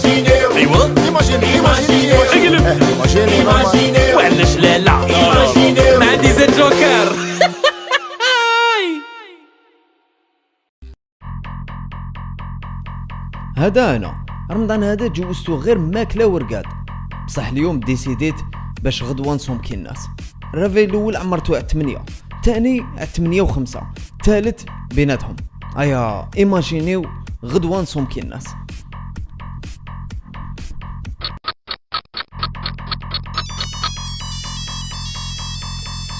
ايوا اقلب وعلاش لا ما عندي زاد جوكر. هذا انا رمضان هذا جوزتو غير ماكله ورقاد، بصح اليوم ديسيديت باش غدوه نصوم كي الناس. الرافي الاول عمرتو على 8، الثاني على 8 و5، الثالث بيناتهم. ايا ايماجينيو غدوه نصوم كي الناس.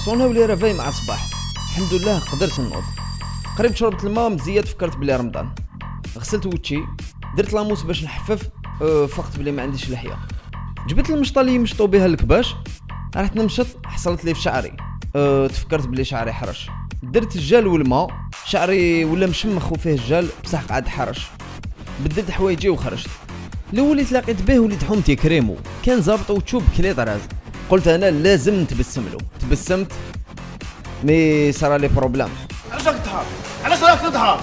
صوناو لي رافي مع الصباح، الحمد لله قدرت نوض. قريب شربت الماء مزيات، فكرت بلي رمضان. غسلت وجهي، درت لاموس باش نحفف، فقت بلي ما عنديش لحيه. جبت المشطه اللي يمشطوا بها الكباش، رحت نمشط، حصلت لي في شعري. تفكرت بلي شعري حرش، درت الجال والماء، شعري ولا مشمخ وفيه الجال بصح قعد حرش. بدلت حوايجي وخرجت. الاول اللي تلاقيت به وليد حومتي كريمو، كان زابط وتشوب كلي طراز. قلت انا لازم نتبسم له. تبسمت مي صار لي بروبلام. علاش راك تضحك؟ علاش راك تضحك؟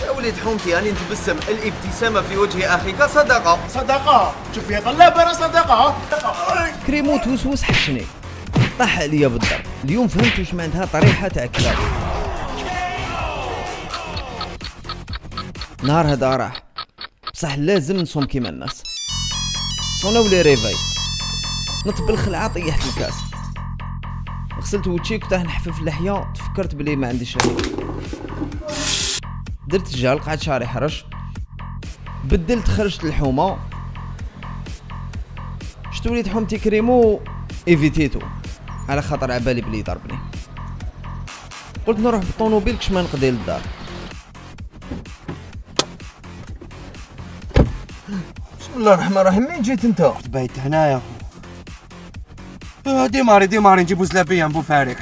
يا وليد حومتي يعني نتبسم، الابتسامه في وجه اخيك صدقه. صدقه؟ شوف يا طلاب انا صدقه. كريمو توسوس حشني، طاح عليا بالضرب. اليوم فهمت واش معناتها طريحه تاع كلاب. نهار هذا راح، بصح لازم نصوم كيما الناس. صوناو لي ريفاي، نط بالخلعه طيحت الكاس. غسلت وجهي، كنت نحفف اللحيه، تفكرت بلي ما عنديش لحيه. درت الجال، قعد شعري حرش. بدلت، خرجت الحومه. شتو وليد حومتي كريمو ايفيتيتو على خاطر عبالي بلي ضربني. قلت نروح بالطونوبيل كش ما نقضي للدار. بسم الله الرحمن الرحيم. منين جيت انت؟ بايت هنايا. ديماري نجيبو زلابيه نبو فارك.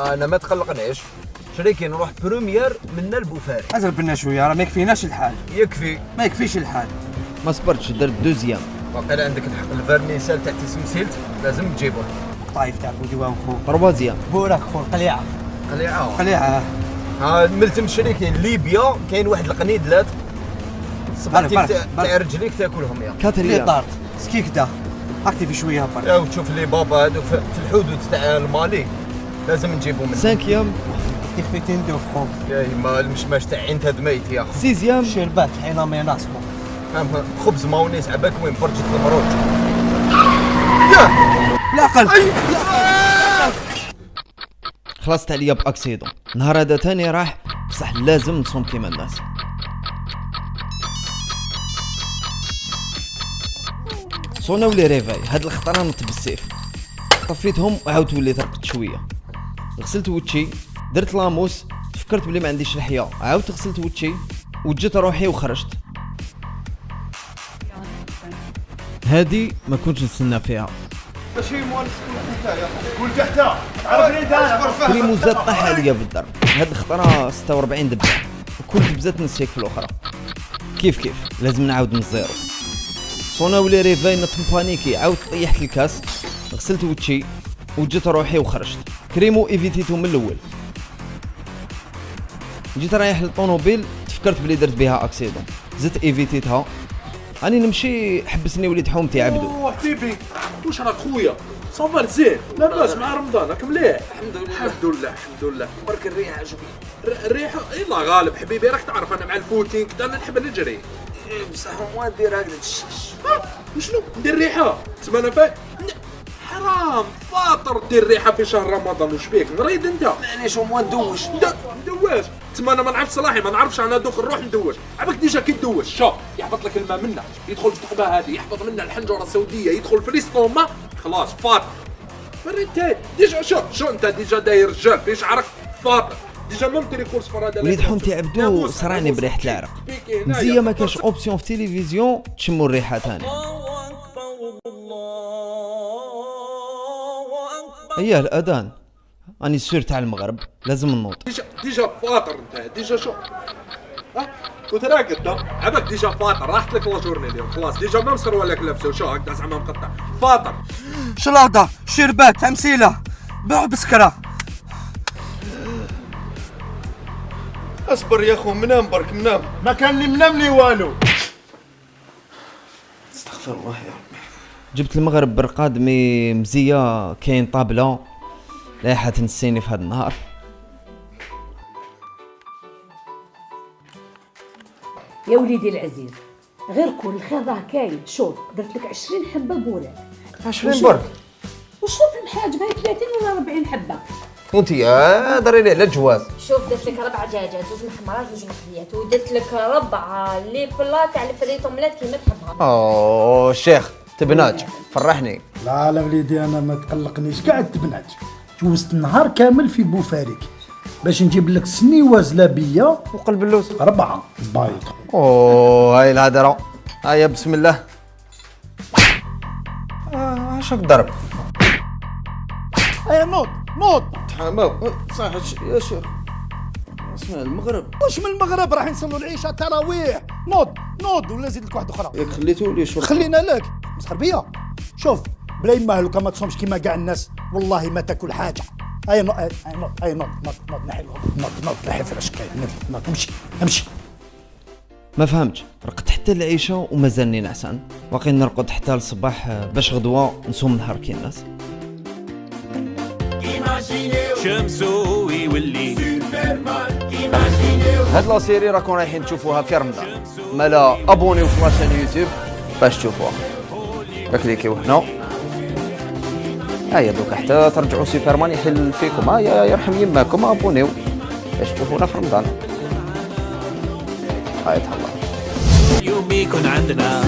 انا ما تقلقنيش، شريكي نروح بروميير من البوفاري. ازل بنا شويه، راه ما يكفيناش الحال. يكفي، ما يكفيش الحال. ما صبرتش، درت دوزيام. واقيلا عندك الحق، الفرميسال تاع تسمسيلت لازم تجيبه. طايف تاع ديوان خو. تروازيام بوراك خو قليعه. قليعه. ملتم شريكي ليبيا كاين واحد القنيدلات صباحتك تاع رجليك تاكلهم يا كاتريا طارت سكيكدا. اكتيفي شويه برك. يا وتشوف لي بابا هذوك في الحدود تاع المالي لازم نجيبو منهم. 5 تخفي تندوف خو. يا ما المشماش تاع عين تدميت يا خو. 6 شربات حين ميناس خو. خبز ماونيس عباك وين برجة المروج. لا خلصت عليا باكسيدون. نهار هذا تاني راح، بصح لازم نصوم كيما الناس. صوناو لي ريفاي، هاد الخطره نط بالسيف. طفيتهم وعاودت وليت رقدت شويه. غسلت وجهي، درت لاموس، تفكرت بلي ما عنديش لحيه، عاودت غسلت وجهي وجيت روحي وخرجت. هادي ما كنتش نستنى فيها. ماشي موالف كل تحتها. عرفني انت انا. كريمو زاد طاح عليا بالضرب. هاد الخطره 46 دبه، وكل دبزه نسيك في الاخرى. كيف لازم نعاود من الزيرو. صوناو لي ريفاي، نط بانيكي، عاودت طيحت الكاس. غسلت وجهي وجيت روحي وخرجت. كريمو ايفيتيتو من الاول. جيت رايح للطونوبيل، تفكرت بلي درت بها اكسيدون، زدت ايفيتيتها. راني نمشي، حبسني وليد حومتي عبدو. حبيبي واش راك خويا؟ صافا زين، لاباس مع رمضان راك مليح؟ الحمد لله. برك الريحه عجبني. الريحه يلا غالب حبيبي، راك تعرف انا مع الفوتينغ انا نحب نجري. بصح ما ندير هكذا تشش. وشنو ندير ريحه؟ تسمى انا فاهم. حرام فاطر دير ريحه في شهر رمضان، وش بيك مريض انت؟ معليش وما ندوش. ندوش تسمى انا ما نعرفش صلاحي، ما نعرفش انا دوك نروح ندوش. عباك ديجا كي ندوش شوف يحبط لك الماء منه، يدخل في التقبه هذه، يحبط منها الحنجره السوديه، يدخل في الاستوما، خلاص فاطر. انت ديجا شو انت ديجا داير رجال في شعرك فاطر، ديجا ممكن يكون صفر هذا. وليد حومتي عبدو صرعني بريحه العرق. مزيه ما كاش اوبسيون في تيليفزيون تشموا الريحه ثاني. اياه الاذان، اني سير تاع المغرب لازم نوض. ديجا فاطر انت ديجا شو كنت راقد عباك ديجا فاطر، راحت لك لا جورني اليوم خلاص، ديجا ما مصر ولا لابسه وشو هكذا زعما مقطع فاطر. شلاضه شربات تمثيله باع بسكره. اصبر يا اخو، منام برك منام. ما كان لي منام لي والو. استغفر الله يا ربي. جبت المغرب برقاد مي مزيه، كاين طابله لا حتنسيني في هذا النهار. يا وليدي العزيز، غير كل الخير راه كاين. شوف درت لك 20 حبه بوراك. 20 برك؟ وشوف المحاجبه هي 30 ولا 40 حبه. وانت داري لي على الجواز. شوف درت لك 4 دجاجات، 2 محمرات 2 مقليات، ودرت لك 4 لي بلا تاع الفريت اومليت كيما تحبها. اوه الشيخ تبناج فرحني. لا لا وليدي انا ما تقلقنيش كاع التبنات. جوزت النهار كامل في بوفاريك باش نجيب لك سنيوه زلابيه وقلب اللوز 4 بايض. اوه هاي الهدره. هيا بسم الله. اش راك ضرب؟ اي نوض تحماو صح يا شيخ. اسمع المغرب. واش من المغرب راح نصلوا العشاء تراويح. نوض ولا زيد لك واحده اخرى. ياك خليتو لي شو خلينا لك مسخر بيا. شوف بلا يماه لو ما تصومش كيما كاع الناس والله ما تاكل حاجه. اي نوض نحي فراش كاين. نوض امشي. ما فهمتش. رقدت حتى العيشه ومازالني نعسان، باقي نرقد حتى الصباح باش غدوه نصوم نهار كي الناس. شمسو يولي هاد لا سيري راكم رايحين تشوفوها في رمضان، مالا ابونيو في لاشين يوتيوب باش تشوفوها. كليكيو هنا. هيا دوك حتى ترجعوا سوبرمان يحل فيكم. هيا يرحم يماكم ابونيو باش تشوفونا في رمضان. هاي تهلا. يوم يكون عندنا